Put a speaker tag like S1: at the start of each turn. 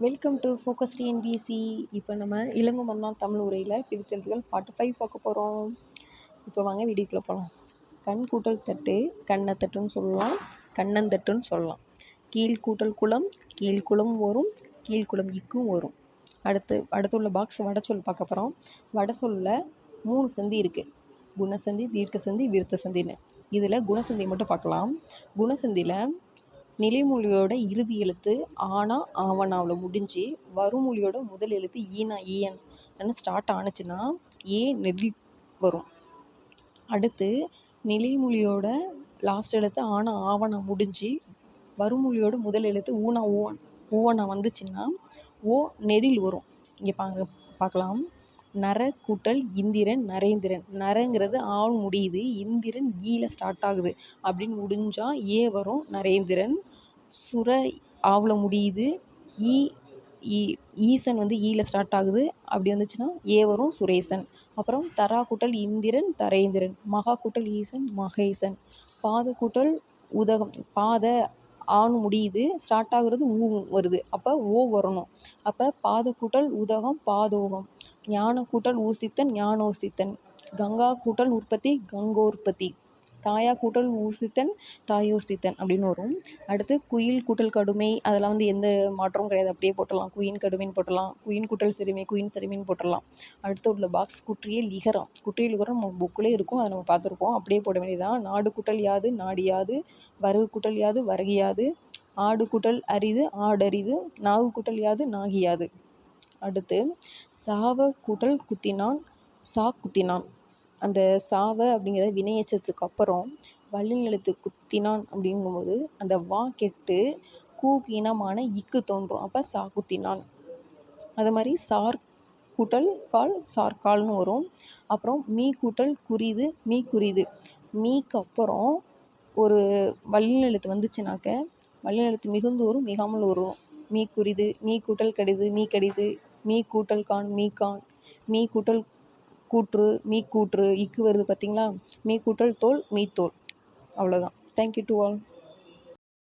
S1: Welcome to focus TNPSC. இப்போ நம்ம இளங்கோ மன்னார் தமிழ் உரையில் பிரித்தெழுத்துகள் பார்ட் 5 பார்க்க போகிறோம். இப்போ வாங்க வீடியோக்குள்ளே போகலாம். கண் கூட்டல் தட்டு கண்ணத்தட்டுன்னு சொல்லலாம், கண்ணந்தட்டுன்னு சொல்லலாம். கீழ் கூட்டல் குளம் கீழ்குளம் வரும், கீழ்குளம் இக்கும் வரும். அடுத்து உள்ள பாக்ஸ் வடச்சொல் பார்க்க போகிறோம். வடசொல்லில் 3 சந்தி இருக்குது. குணசந்தி, தீர்க்க சந்தி, விருத்த சந்தின்னு. இதில் குணசந்தி மட்டும் பார்க்கலாம். குணசந்தியில் நிலைமொழியோட இறுதி எழுத்து ஆனா ஆவணாவில் முடிஞ்சு வருமொழியோட முதல் எழுத்து ஈனா ஈயன் ஸ்டார்ட் ஆணுச்சுன்னா ஏ நெடில் வரும். அடுத்து நிலைமொழியோட லாஸ்ட் எழுத்து ஆனா ஆவணா முடிஞ்சு வருமொழியோட முதல் எழுத்து ஊனா ஊவனா வந்துச்சுன்னா ஓ நெடில் வரும். இங்கே பார்க்கலாம். நர கூட்டல் இந்திரன் நரேந்திரன். நரங்கிறது ஆள் முடியுது, இந்திரன் ஈல ஸ்டார்ட் ஆகுது அப்படின்னு முடிஞ்சா ஏ வரும், நரேந்திரன். சுர ஆவில் முடியுது, ஈசன் ஈல ஸ்டார்ட் ஆகுது, அப்படி வந்துச்சுன்னா ஏ வரும், சுரேசன். அப்புறம் தரா கூட்டல் இந்திரன் தரேந்திரன். மகா கூட்டல் ஈசன் மகேசன். பாத கூட்டல் உதகம். பாத ஆணு முடியுது, ஸ்டார்ட் ஆகுறது ஊ வருது, அப்போ ஓ வரணும். அப்போ பாத கூட்டல் உதகம் பாதோகம். ஞான கூட்டல் ஊசித்தன் ஞானோசித்தன். கங்கா கூட்டல் உற்பத்தி கங்கோற்பத்தி. தாயா கூட்டல் ஊசித்தன் தாயோசித்தன் அப்படின்னு வரும். அடுத்து குயில் கூட்டல் கடுமை, அதெல்லாம் எந்த மாற்றமும் கிடையாது, அப்படியே போட்டுடலாம். குயின் கடுமைன்னு போட்டுடலாம், குயின் கூட்டல் சிறுமை குயின் சிறுமின்னு போட்டுடலாம். அடுத்து உள்ள பாக்ஸ் குற்றிய லிகரம். குற்றிய லிகரம் நம்ம புக்கிலே இருக்கும், அதை நம்ம பார்த்துருப்போம், அப்படியே போட வேண்டியதான். நாடு கூட்டல் யாது நாடியாது, வரகு கூட்டல் யாது வரகியாது, ஆடு கூட்டல் அரிது ஆடரிது, நாகு கூட்டல் யாது நாகியாது. அடுத்து சாவ கூட்டல் குத்தினான் சா குத்தினான். அந்த சாவ அப்படிங்கிற வினையச்சத்துக்கு அப்புறம் வல்லின எழுத்து குத்தினான் அப்படிங்கும்போது அந்த வா கெட்டு கூக்கு இனமான இக்கு தோன்றும், அப்போ சா குத்தினான். அது மாதிரி சார் கூட்டல் கால் சார்கால்னு வரும். அப்புறம் மீ கூட்டல் குறிது மீ குறிது. மீக்கு அப்புறம் ஒரு வல்லின எழுத்து வந்துச்சுனாக்க வல்லின எழுத்து மிகுந்து வரும், மிகாமல் வரும். மீ குறிது, மீ கூட்டல் கடிது மீ கடிது, மீ கூட்டல் கான் மீ கான், மீ கூட்டல் கூற்று மீ கூற்று, இக்கு வருது பார்த்தீங்களா. மீ கூட்டல் தோல் மீ தோல். அவ்வளோதான். Thank you to all.